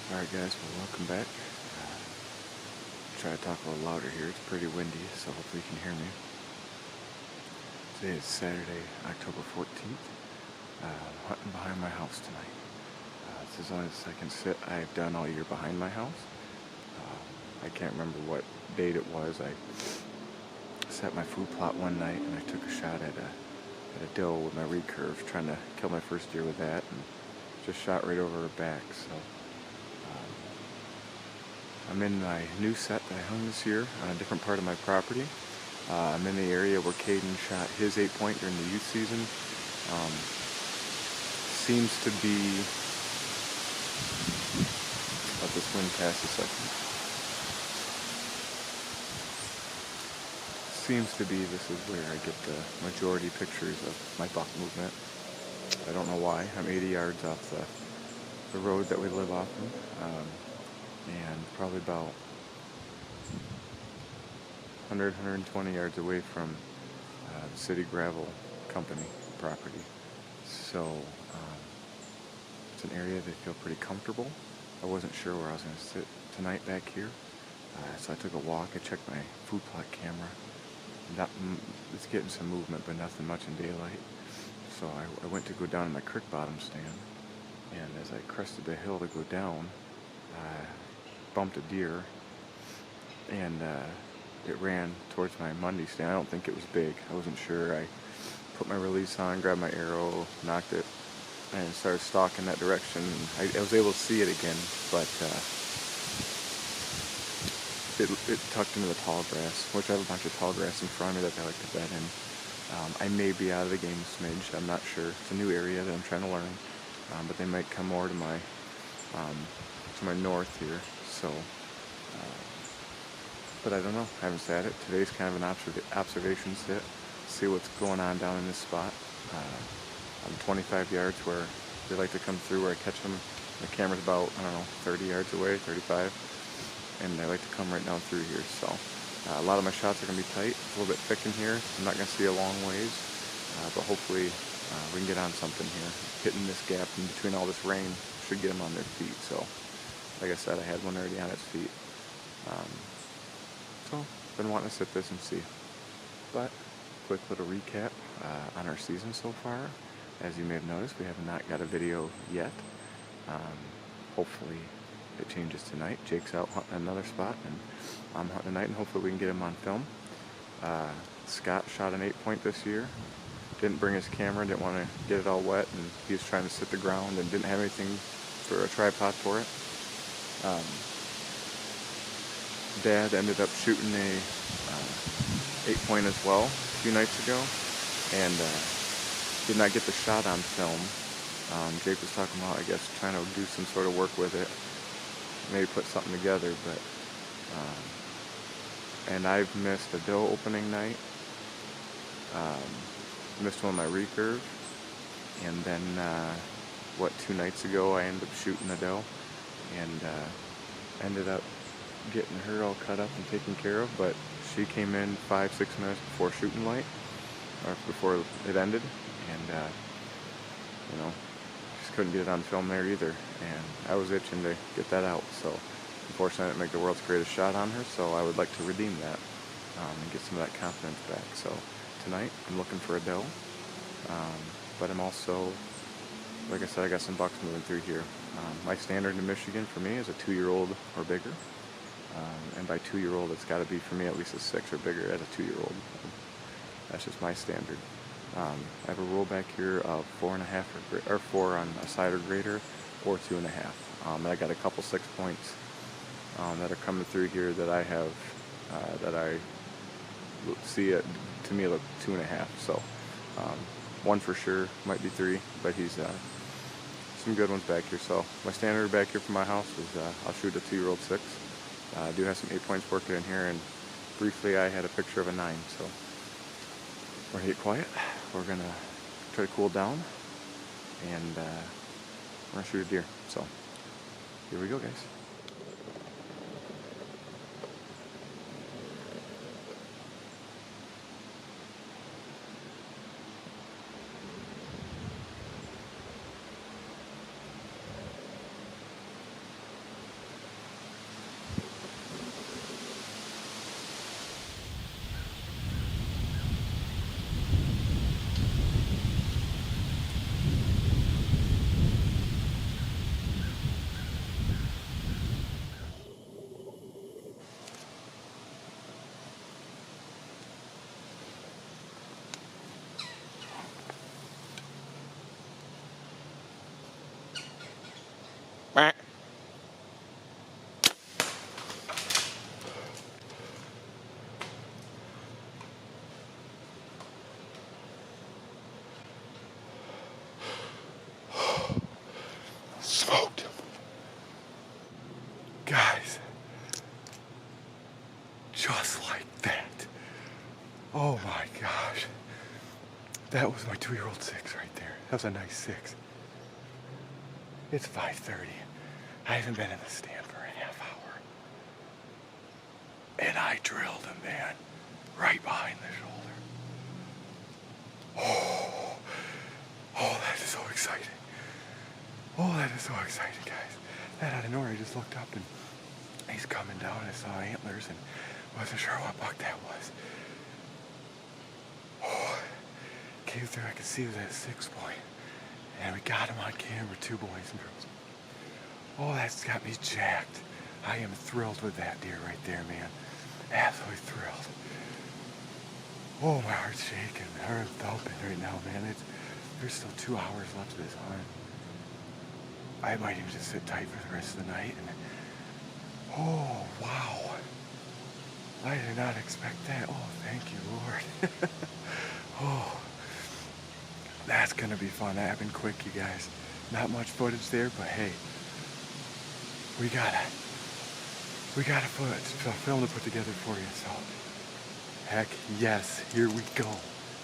Alright guys, well welcome back. Try to talk a little louder here. It's pretty windy, so hopefully you can hear me. Today is Saturday, October 14th. I'm hunting behind my house tonight. This is only the second sit I've done all year behind my house. I can't remember what date it was. I set my food plot one night and I took a shot at a doe with my recurve, trying to kill my first deer with that, and just shot right over her back. So I'm in my new set that I hung this year on a different part of my property. I'm in the area where Caden shot his 8-point during the youth season. Seems to be, let this wind pass a second. Seems to be this is where I get the majority pictures of my buck movement. I don't know why. I'm 80 yards off the road that we live off of. And probably about 120 yards away from the City Gravel Company property. So it's an area that I feel pretty comfortable. I wasn't sure where I was going to sit tonight back here. So I took a walk. I checked my food plot camera. It's getting some movement, but nothing much in daylight. So I went to go down to my creek bottom stand. And as I crested the hill to go down, bumped a deer, and it ran towards my Monday stand. I don't think it was big. I wasn't sure. I put my release on, grabbed my arrow, knocked it, and started stalking that direction. I was able to see it again, but it tucked into the tall grass, which I have a bunch of tall grass in front of me that I like to bed in. I may be out of the game a smidge. I'm not sure. It's a new area that I'm trying to learn, but they might come more to my north here. So, but I don't know. I haven't sat it. Today's kind of an observation sit. See what's going on down in this spot. I'm 25 yards where they like to come through, where I catch them. The camera's about, 30 yards away, 35. And they like to come right down through here. So, a lot of my shots are going to be tight. It's a little bit thick in here. I'm not going to see a long ways. But hopefully we can get on something here. Hitting this gap in between all this rain should get them on their feet. So, like I said, I had one already on its feet. So, been wanting to sit this and see. But, quick little recap on our season so far. As you may have noticed, we have not got a video yet. Hopefully it changes tonight. Jake's out hunting another spot, and I'm hunting tonight, and hopefully we can get him on film. Scott shot an 8-point this year. Didn't bring his camera, didn't want to get it all wet, and he was trying to sit the ground and didn't have anything for a tripod for it. Dad ended up shooting a 8-point as well a few nights ago, and did not get the shot on film. Jake was talking about, I guess, trying to do some sort of work with it, maybe put something together, but and I've missed a doe opening night, missed one of my recurve, and then 2 nights ago I ended up shooting a doe, and ended up getting her all cut up and taken care of, but she came in 5-6 minutes before shooting light, or before it ended, and just couldn't get it on film there either, and I was itching to get that out. So unfortunately I didn't make the world's greatest shot on her, so I would like to redeem that and get some of that confidence back. So tonight I'm looking for a doe, but I'm also, like I said, I got some bucks moving through here. My standard in Michigan for me is a 2-year-old or bigger. And by 2-year-old, it's got to be for me at least a 6 or bigger as a 2-year-old. That's just my standard. I have a rule back here of 4.5 or 4 on a cider grader, or 2.5. And I got a couple 6-points that are coming through here that I have that I see it to me look 2.5. So one for sure, might be 3, but he's some good ones back here. So my standard back here for my house is I'll shoot a 2-year-old 6. I do have some 8-points working in here, and briefly I had a picture of a 9, so we're gonna get quiet. We're gonna try to cool down, and we're gonna shoot a deer. So here we go, guys. That was my 2-year-old 6 right there. That was a nice 6. It's 5:30. I haven't been in the stand for a half hour. And I drilled him, man. Right behind the shoulder. Oh, that is so exciting. Oh, that is so exciting, guys. That out of nowhere, I just looked up and he's coming down. I saw antlers and wasn't sure what buck that was. Oh, came through, I could see it was at 6 point. And we got him on camera, 2 boys and girls. Oh, that's got me jacked. I am thrilled with that deer right there, man. Absolutely thrilled. Oh, my heart's shaking. My heart's thumping right now, man. There's still 2 hours left of this hunt. I might even just sit tight for the rest of the night. And oh, wow. I did not expect that. Oh, thank you, Lord. Oh, that's going to be fun. That happened quick, you guys. Not much footage there, but hey, we got a film to put together for you. So, heck yes, here we go.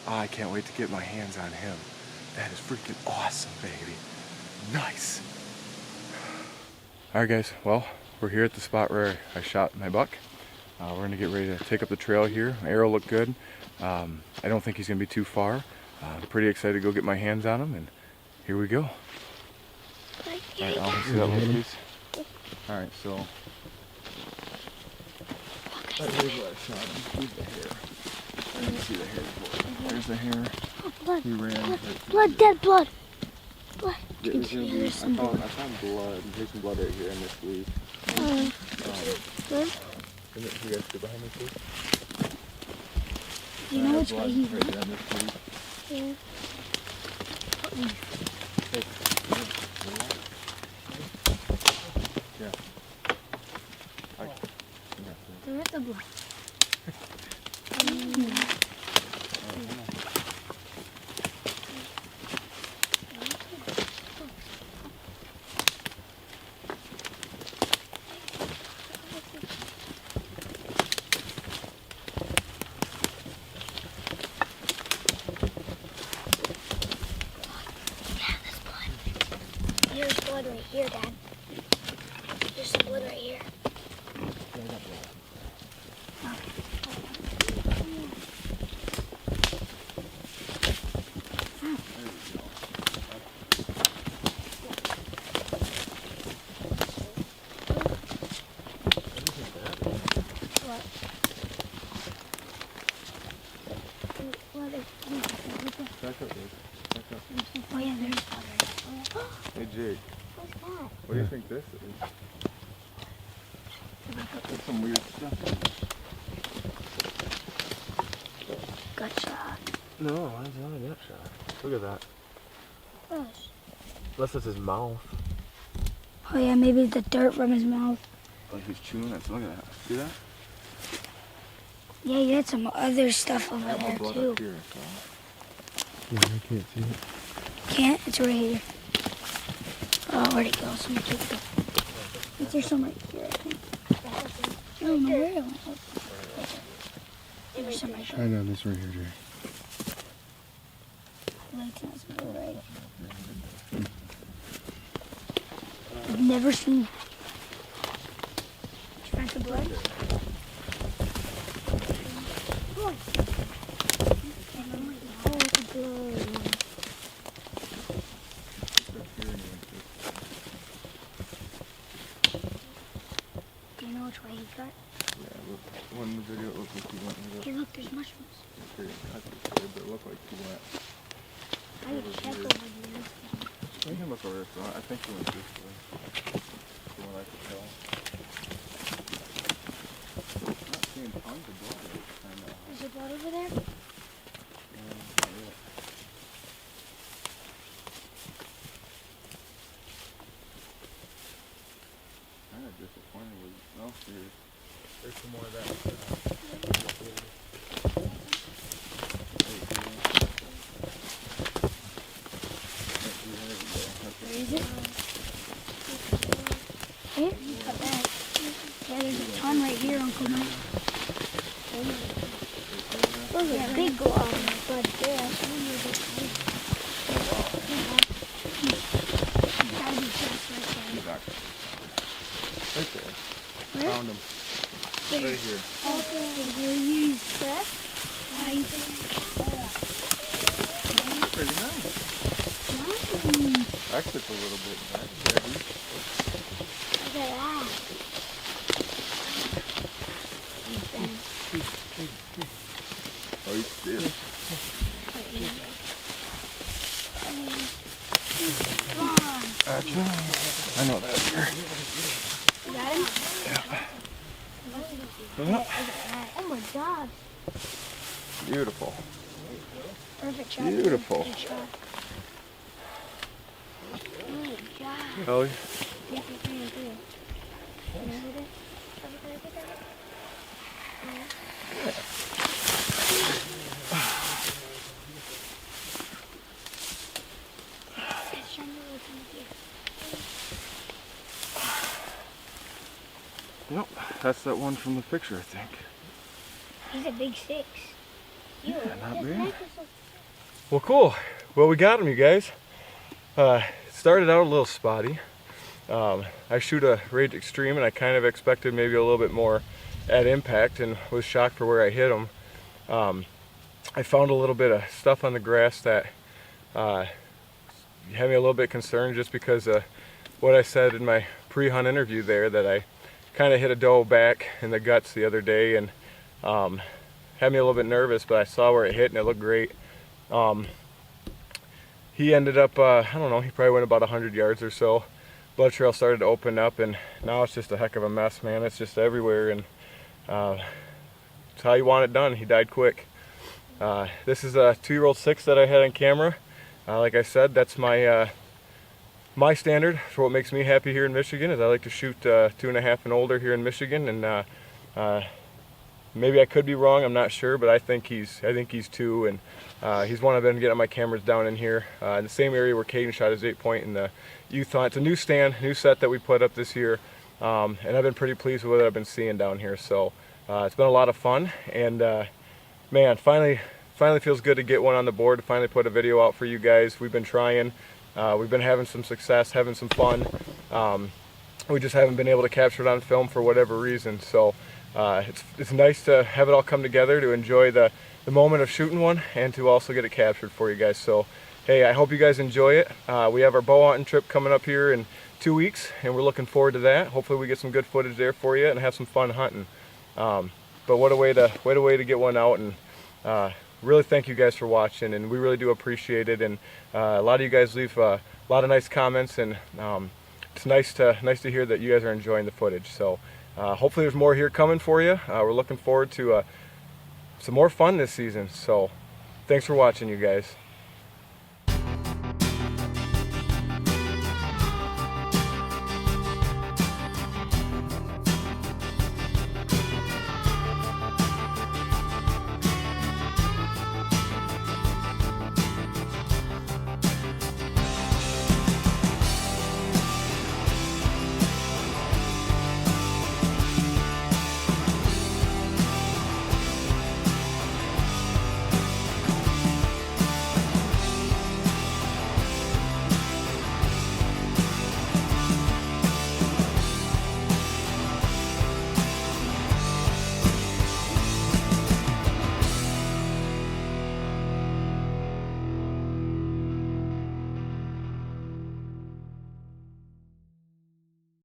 I can't wait to get my hands on him. That is freaking awesome, baby. Nice. All right, guys. Well, we're here at the spot where I shot my buck. We're gonna get ready to take up the trail here. My arrow looked good. I don't think he's gonna be too far. I'm pretty excited to go get my hands on him, and here we go. All right, I'll see that little piece. All right, so here's where I shot him. Here's the hair. I didn't see the hair before. There's the hair. Blood. He ran. Blood, dead blood. Blood. I found blood. There's some blood right here in this leaf. Good. You guys get behind me, please? Do you know which way he went? Right there on this leaf. Yeah. Yeah. There is the blood. Here's blood right here, Dad. There's some blood right here. Oh yeah, there's blood right here. Hey Jake, What's that? what do you think this is? That's some weird stuff. Gut shot. No, that's not a gut shot. Look at that. Gosh. Unless it's his mouth. Oh yeah, maybe the dirt from his mouth. Like he's chewing it. Look at that. See that? Yeah, you had some other stuff over I have there blood too. up here, so. Yeah, I can't see it. Can't? It's right here. Oh, where'd it go? Somebody took it. Is there some right here, I think? I don't know where it went. There's some right there. I know this right here, Jay. Light's not so right. I've never seen that. Did you find some blood? Blood. Oh, it's blood. Do you know which way he cut? Yeah, look. One in the video, it looked like he went with it. Hey, look, there's mushrooms. But it looked like he went. I would check over there. We can look over this one. I think he went this way. From what I could tell. I'm not seeing tons of blood right now. Is there blood over there? Kind of disappointed with no, there's some more of that. Where is it? Here? Cut that. Yeah, there's a ton right here, Uncle Mike. Those are big buds there. Gotta be just right there. Right there. Where? Found him. Right here. Pretty nice. Actually, it's a little bit heavy. Look at that. Oh, he's still. Actually, I know that. You got him? Yeah. Oh my gosh. Beautiful. Perfect shot. Beautiful. Perfect shot. Oh my gosh. Oh, Yeah, Can you hold it? Show me what's in here. nope. That's that one from the picture, I think. He's a big 6. Yeah, not bad. Nice. Well, cool. Well, we got him, you guys. Started out a little spotty. I shoot a Rage Extreme, and I kind of expected maybe a little bit more at impact, and was shocked for where I hit him. I found a little bit of stuff on the grass that had me a little bit concerned, just because of what I said in my pre-hunt interview there, that I kind of hit a doe back in the guts the other day, and had me a little bit nervous, but I saw where it hit and it looked great. He ended up, I don't know, he probably went about 100 yards or so. Blood trail started to open up, and now it's just a heck of a mess, man. It's just everywhere, and it's how you want it done. He died quick. This is a 2-year-old 6 that I had on camera. Like I said, that's my my standard for what makes me happy here in Michigan. Is I like to shoot 2.5 and older here in Michigan, and maybe I could be wrong. I'm not sure, but I think he's 2, and he's one I've been getting my cameras down in here in the same area where Caden shot his 8-point in the youth hunt. It's a new stand, new set that we put up this year, and I've been pretty pleased with what I've been seeing down here. So it's been a lot of fun, and man, finally feels good to get one on the board, to finally put a video out for you guys. We've been trying, we've been having some success, having some fun. We just haven't been able to capture it on film for whatever reason. So it's nice to have it all come together, to enjoy the moment of shooting one, and to also get it captured for you guys. So hey, I hope you guys enjoy it. We have our bow hunting trip coming up here in 2 weeks, and we're looking forward to that. Hopefully we get some good footage there for you and have some fun hunting. But what a way to get one out, and really thank you guys for watching, and we really do appreciate it. And a lot of you guys leave a lot of nice comments, and it's nice to hear that you guys are enjoying the footage. So hopefully there's more here coming for you. We're looking forward to some more fun this season. So thanks for watching, you guys.